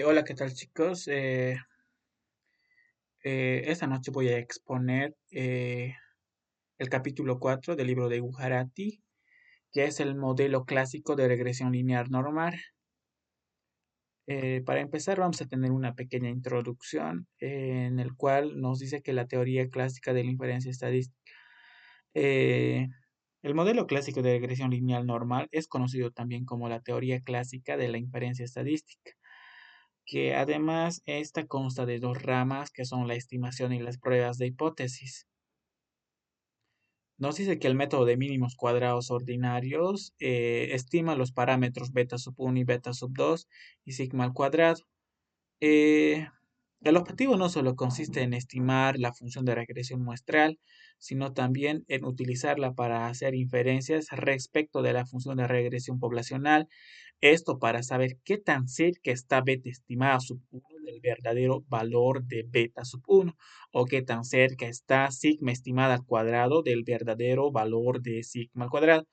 Hola, ¿qué tal chicos? Esta noche voy a exponer el capítulo 4 del libro de Gujarati, que es el modelo clásico de regresión lineal normal. Para empezar, vamos a tener una pequeña introducción en el cual nos dice que la teoría clásica de la inferencia estadística. eh, el modelo clásico de regresión lineal normal es conocido también como la teoría clásica de la inferencia estadística, que además esta consta de dos ramas que son la estimación y las pruebas de hipótesis. Nos dice que el método de mínimos cuadrados ordinarios estima los parámetros beta sub 1 y beta sub 2 y sigma al cuadrado. Eh, el objetivo no solo consiste en estimar la función de regresión muestral, sino también en utilizarla para hacer inferencias respecto de la función de regresión poblacional. Esto para saber qué tan cerca está beta estimada sub 1 del verdadero valor de beta sub 1 o qué tan cerca está sigma estimada al cuadrado del verdadero valor de sigma al cuadrado.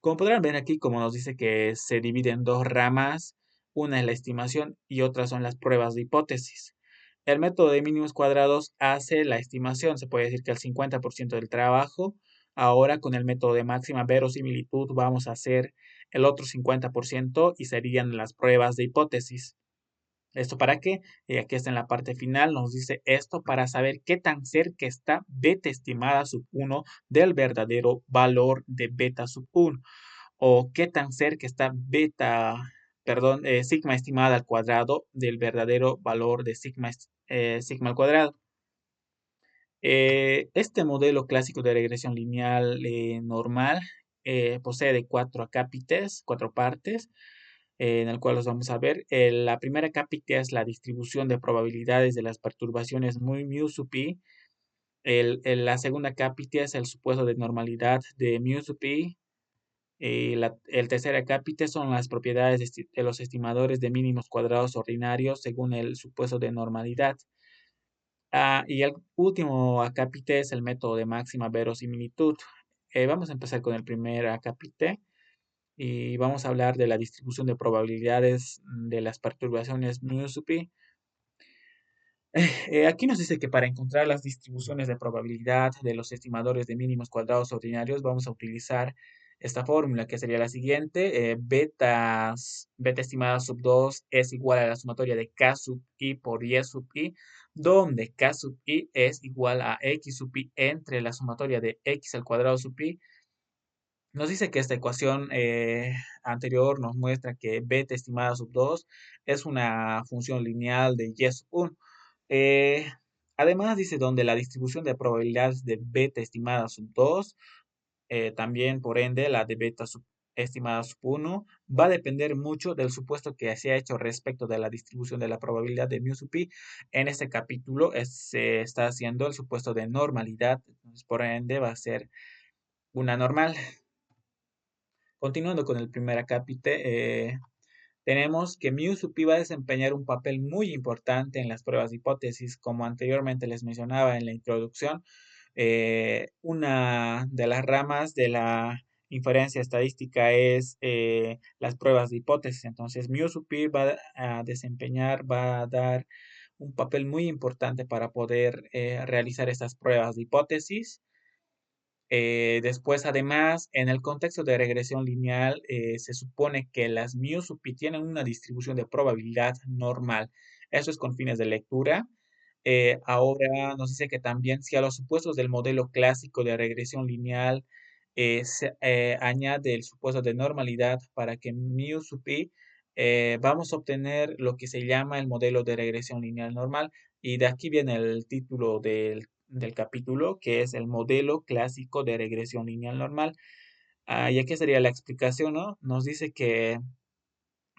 Como podrán ver aquí, como nos dice que se divide en dos ramas, una es la estimación y otra son las pruebas de hipótesis. El método de mínimos cuadrados hace la estimación, se puede decir que el 50% del trabajo. Ahora con el método de máxima verosimilitud vamos a hacer el otro 50% y serían las pruebas de hipótesis. ¿Esto para qué? Y aquí está en la parte final, nos dice esto para saber qué tan cerca está beta estimada sub 1 del verdadero valor de beta sub 1 o qué tan cerca está sigma estimada al cuadrado del verdadero valor de sigma al cuadrado. Este modelo clásico de regresión lineal normal posee de cuatro acápites, cuatro partes, en el cual los vamos a ver. La primera acápite es la distribución de probabilidades de las perturbaciones muy mu sub i. La segunda acápite es el supuesto de normalidad de mu sub i. El tercer acápite son las propiedades de los estimadores de mínimos cuadrados ordinarios según el supuesto de normalidad. Y el último acápite es el método de máxima verosimilitud. Vamos a empezar con el primer acápite y vamos a hablar de la distribución de probabilidades de las perturbaciones mu sub i. Aquí nos dice que para encontrar las distribuciones de probabilidad de los estimadores de mínimos cuadrados ordinarios vamos a utilizar esta fórmula que sería la siguiente. Beta estimada sub 2 es igual a la sumatoria de k sub i por y sub i, donde k sub i es igual a x sub i entre la sumatoria de x al cuadrado sub i. Nos dice que esta ecuación anterior nos muestra que beta estimada sub 2 es una función lineal de y sub 1. Eh, Además dice donde la distribución de probabilidades de beta estimada sub 2, también por ende la de beta estimada sub 1, va a depender mucho del supuesto que se ha hecho respecto de la distribución de la probabilidad de mu sub i. En este capítulo se está haciendo el supuesto de normalidad, entonces por ende va a ser una normal. Continuando con el primer acápite, tenemos que mu sub i va a desempeñar un papel muy importante en las pruebas de hipótesis, como anteriormente les mencionaba en la introducción. Una de las ramas de la inferencia estadística es las pruebas de hipótesis. Entonces, mu sub i va a desempeñar, va a dar un papel muy importante para poder realizar estas pruebas de hipótesis. Después, además, en el contexto de regresión lineal, se supone que las mu sub i tienen una distribución de probabilidad normal. Eso es con fines de lectura. Ahora nos dice que también si a los supuestos del modelo clásico de regresión lineal se añade el supuesto de normalidad para que mu sub i, vamos a obtener lo que se llama el modelo de regresión lineal normal. Y de aquí viene el título del capítulo, que es el modelo clásico de regresión lineal normal. Y aquí sería la explicación, ¿no? Nos dice que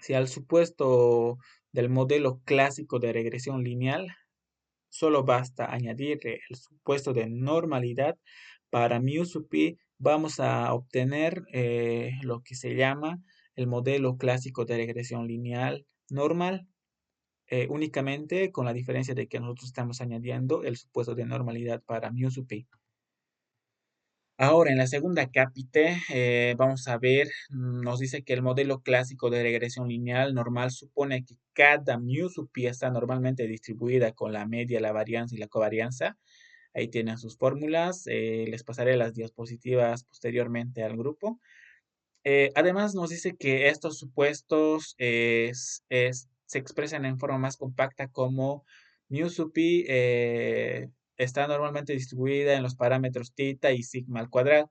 si al supuesto del modelo clásico de regresión lineal solo basta añadirle el supuesto de normalidad para mu sub i, vamos a obtener lo que se llama el modelo clásico de regresión lineal normal, únicamente con la diferencia de que nosotros estamos añadiendo el supuesto de normalidad para mu sub i. Ahora, en la segunda cápite, vamos a ver, nos dice que el modelo clásico de regresión lineal normal supone que cada mu sub pi está normalmente distribuida con la media, la varianza y la covarianza. Ahí tienen sus fórmulas. Les pasaré las diapositivas posteriormente al grupo. Además, nos dice que estos supuestos se expresan en forma más compacta como mu sub pi está normalmente distribuida en los parámetros tita y sigma al cuadrado.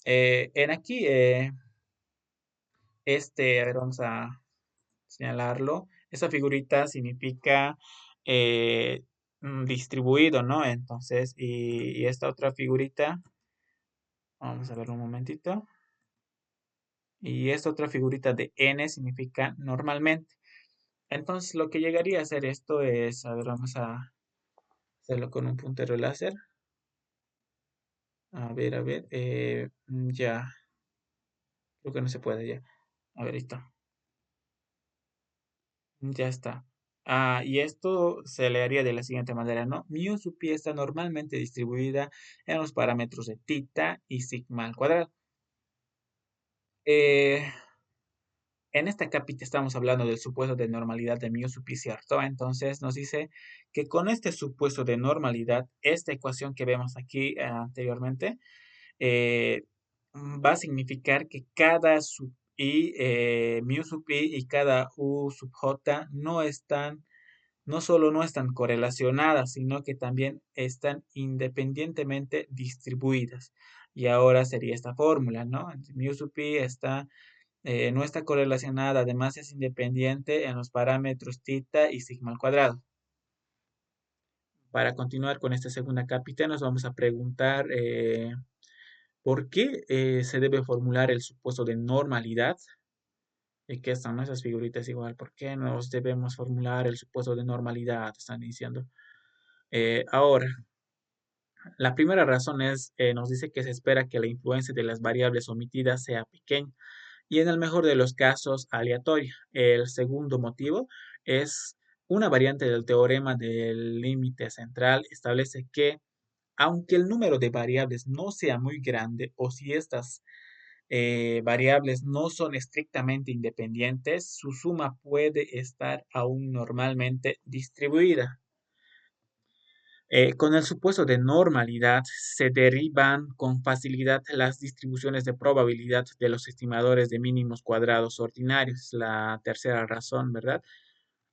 En aquí, a ver, vamos a señalarlo. Esa figurita significa distribuido, ¿no? Entonces, y esta otra figurita, vamos a ver un momentito. Y esta otra figurita de n significa normalmente. Entonces, lo que llegaría a hacer esto es, a ver, vamos a hacerlo con un puntero láser. A ver, ya, creo que no se puede ya. A ver, ahí está. Ya está. Y esto se le haría de la siguiente manera, ¿no? Mu sub pi está normalmente distribuida en los parámetros de tita y sigma al cuadrado. Eh, en esta cápita estamos hablando del supuesto de normalidad de mu sub pi, ¿cierto? Entonces nos dice que con este supuesto de normalidad, esta ecuación que vemos aquí anteriormente, eh, va a significar que cada sub i, mu sub i y cada u sub j no solo no están correlacionadas, sino que también están independientemente distribuidas. Y ahora sería esta fórmula, ¿no? Mu sub pi no está correlacionada, además es independiente en los parámetros tita y sigma al cuadrado. Para continuar con esta segunda cápita, nos vamos a preguntar por qué se debe formular el supuesto de normalidad. Y que están esas figuritas igual, ¿por qué nos debemos formular el supuesto de normalidad? Están diciendo. Ahora, la primera razón es, nos dice que se espera que la influencia de las variables omitidas sea pequeña y en el mejor de los casos aleatoria. El segundo motivo es una variante del teorema del límite central establece que aunque el número de variables no sea muy grande o si estas variables no son estrictamente independientes, su suma puede estar aún normalmente distribuida. Con el supuesto de normalidad se derivan con facilidad las distribuciones de probabilidad de los estimadores de mínimos cuadrados ordinarios. La tercera razón, ¿verdad?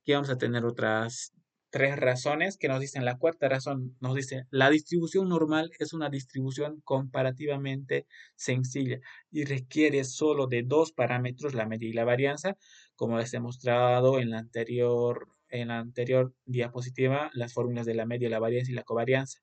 Aquí vamos a tener otras tres razones que nos dicen. La cuarta razón nos dice, la distribución normal es una distribución comparativamente sencilla y requiere solo de dos parámetros, la media y la varianza, como les he mostrado en la anterior diapositiva, las fórmulas de la media, la varianza y la covarianza.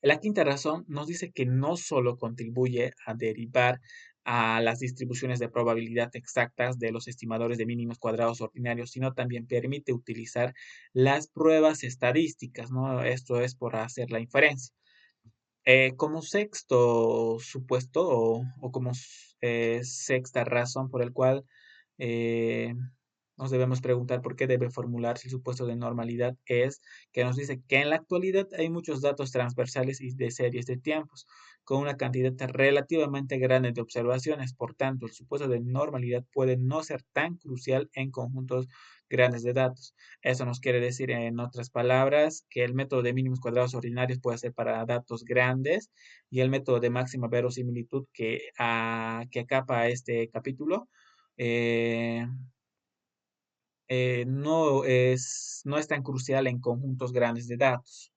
La quinta razón nos dice que no solo contribuye a derivar a las distribuciones de probabilidad exactas de los estimadores de mínimos cuadrados ordinarios, sino también permite utilizar las pruebas estadísticas, ¿no? Esto es por hacer la inferencia. Como sexto supuesto o como sexta razón por el cual eh, nos debemos preguntar por qué debe formularse el supuesto de normalidad es que nos dice que en la actualidad hay muchos datos transversales y de series de tiempos con una cantidad relativamente grande de observaciones. Por tanto, el supuesto de normalidad puede no ser tan crucial en conjuntos grandes de datos. Eso nos quiere decir, en otras palabras, que el método de mínimos cuadrados ordinarios puede ser para datos grandes y el método de máxima verosimilitud que acapa este capítulo eh, no es tan crucial en conjuntos grandes de datos.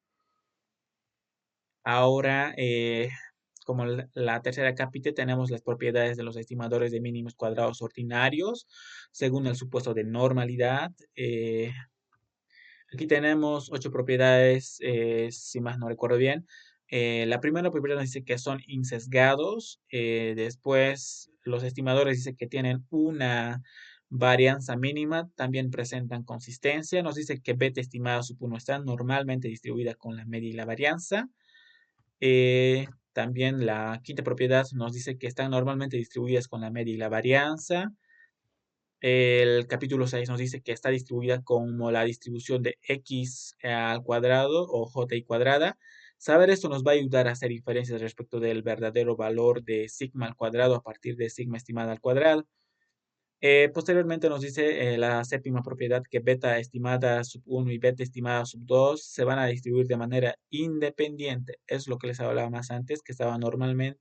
Ahora, como la tercera cápita, tenemos las propiedades de los estimadores de mínimos cuadrados ordinarios según el supuesto de normalidad. Aquí tenemos 8 propiedades, si más no recuerdo bien. La primera propiedad nos dice que son insesgados. Después, los estimadores dicen que tienen una varianza mínima. También presentan consistencia. Nos dice que beta estimada sub 1 está normalmente distribuida con la media y la varianza. También la quinta propiedad nos dice que están normalmente distribuidas con la media y la varianza. El capítulo 6 nos dice que está distribuida como la distribución de x al cuadrado o j cuadrada. Saber esto nos va a ayudar a hacer inferencias respecto del verdadero valor de sigma al cuadrado a partir de sigma estimada al cuadrado. Posteriormente nos dice la séptima propiedad que beta estimada sub 1 y beta estimada sub 2 se van a distribuir de manera independiente. Es lo que les hablaba más antes, que estaba normalmente,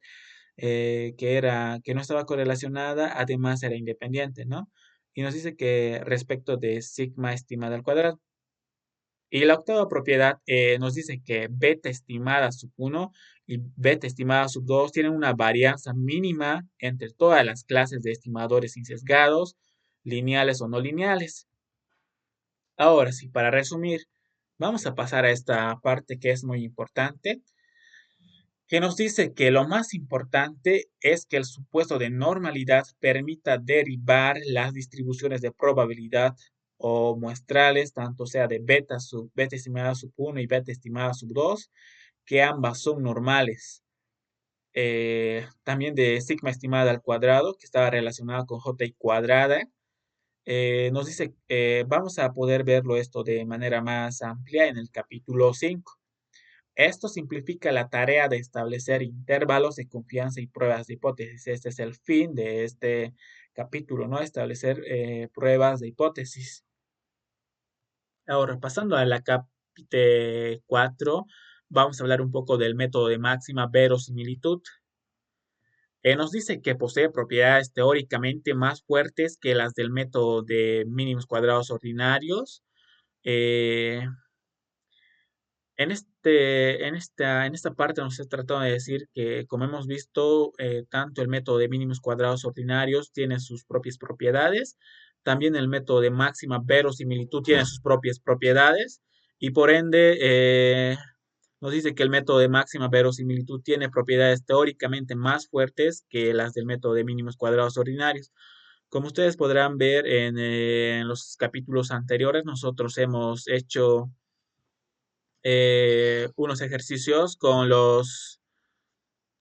que no estaba correlacionada, además era independiente, ¿no? Y nos dice que respecto de sigma estimada al cuadrado. Y la octava propiedad nos dice que beta estimada sub 1 y beta estimada sub 2 tienen una varianza mínima entre todas las clases de estimadores insesgados, lineales o no lineales. Ahora sí, para resumir, vamos a pasar a esta parte que es muy importante, que nos dice que lo más importante es que el supuesto de normalidad permita derivar las distribuciones de probabilidad o muestrales, tanto sea de beta estimada sub 1 y beta estimada sub 2, que ambas son normales. También de sigma estimada al cuadrado, que está relacionada con j cuadrada. Nos dice, vamos a poder verlo esto de manera más amplia en el capítulo 5. Esto simplifica la tarea de establecer intervalos de confianza y pruebas de hipótesis. Este es el fin de este capítulo, ¿no? Establecer pruebas de hipótesis. Ahora, pasando a la capítulo 4, vamos a hablar un poco del método de máxima verosimilitud. Nos dice que posee propiedades teóricamente más fuertes que las del método de mínimos cuadrados ordinarios. Eh, en esta parte nos está tratando de decir que, como hemos visto, tanto el método de mínimos cuadrados ordinarios tiene sus propias propiedades, también el método de máxima verosimilitud tiene sus propias propiedades, y por ende nos dice que el método de máxima verosimilitud tiene propiedades teóricamente más fuertes que las del método de mínimos cuadrados ordinarios. Como ustedes podrán ver en los capítulos anteriores, nosotros hemos hecho unos ejercicios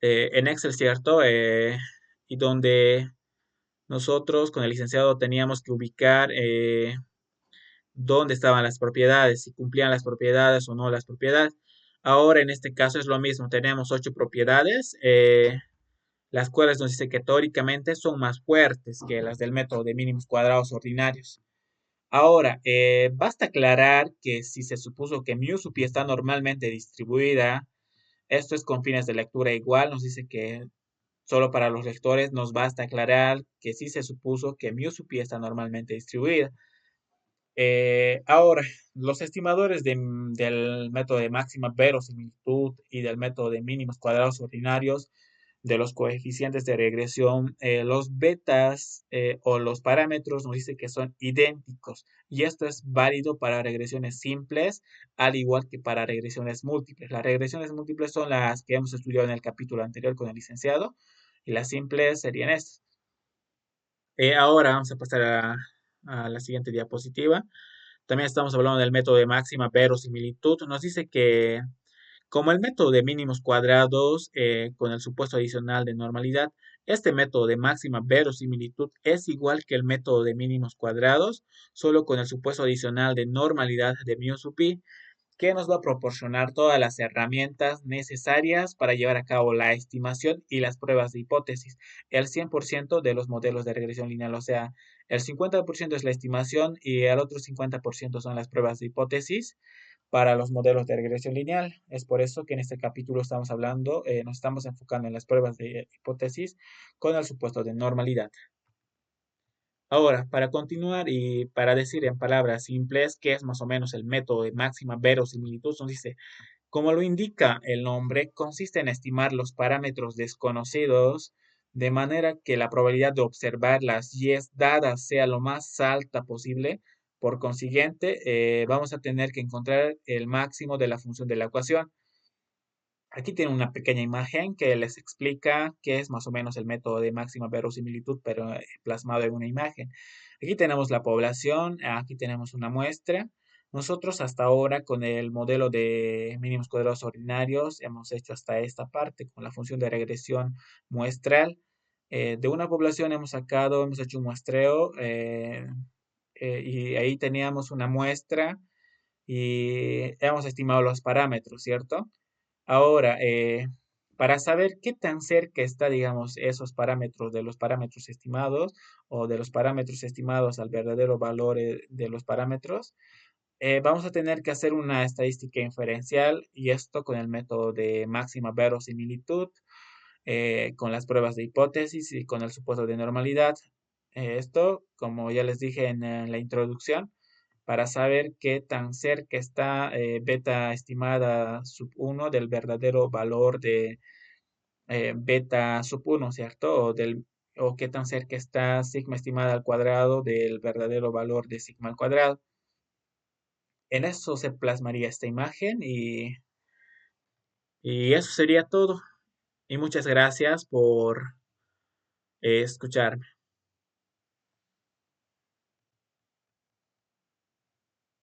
en Excel, ¿cierto? Y donde nosotros con el licenciado teníamos que ubicar dónde estaban las propiedades, si cumplían las propiedades o no las propiedades. Ahora en este caso es lo mismo, tenemos 8 propiedades, las cuales nos dice que teóricamente son más fuertes que las del método de mínimos cuadrados ordinarios. Ahora, basta aclarar que si se supuso que mu sub pi está normalmente distribuida, esto es con fines de lectura igual, nos dice que solo para los lectores nos basta aclarar que sí se supuso que mu sub pi está normalmente distribuida. Ahora, los estimadores del método de máxima verosimilitud y del método de mínimos cuadrados ordinarios de los coeficientes de regresión, los betas o los parámetros nos dice que son idénticos y esto es válido para regresiones simples al igual que para regresiones múltiples. Las regresiones múltiples son las que hemos estudiado en el capítulo anterior con el licenciado y las simples serían estas. Ahora vamos a pasar a la siguiente diapositiva. También estamos hablando del método de máxima verosimilitud. Nos dice que como el método de mínimos cuadrados con el supuesto adicional de normalidad, este método de máxima verosimilitud es igual que el método de mínimos cuadrados, solo con el supuesto adicional de normalidad de mu sub pi, que nos va a proporcionar todas las herramientas necesarias para llevar a cabo la estimación y las pruebas de hipótesis. El 100% de los modelos de regresión lineal, o sea, el 50% es la estimación y el otro 50% son las pruebas de hipótesis para los modelos de regresión lineal. Es por eso que en este capítulo estamos hablando, nos estamos enfocando en las pruebas de hipótesis con el supuesto de normalidad. Ahora, para continuar y para decir en palabras simples qué es más o menos el método de máxima verosimilitud, nos dice, como lo indica el nombre, consiste en estimar los parámetros desconocidos de manera que la probabilidad de observar las y's dadas sea lo más alta posible. Por consiguiente, vamos a tener que encontrar el máximo de la función de la ecuación. Aquí tienen una pequeña imagen que les explica qué es más o menos el método de máxima verosimilitud, pero plasmado en una imagen. Aquí tenemos la población, aquí tenemos una muestra. Nosotros hasta ahora con el modelo de mínimos cuadrados ordinarios hemos hecho hasta esta parte con la función de regresión muestral. De una población hemos hecho un muestreo y ahí teníamos una muestra y hemos estimado los parámetros, ¿cierto? Ahora, para saber qué tan cerca está, digamos, esos parámetros de los parámetros estimados o de los parámetros estimados al verdadero valor de los parámetros, vamos a tener que hacer una estadística inferencial y esto con el método de máxima verosimilitud, con las pruebas de hipótesis y con el supuesto de normalidad. Esto, como ya les dije en la introducción, para saber qué tan cerca está beta estimada sub uno del verdadero valor de beta sub uno, ¿cierto? O qué tan cerca está sigma estimada al cuadrado del verdadero valor de sigma al cuadrado. En eso se plasmaría esta imagen y eso sería todo. Y muchas gracias por escucharme.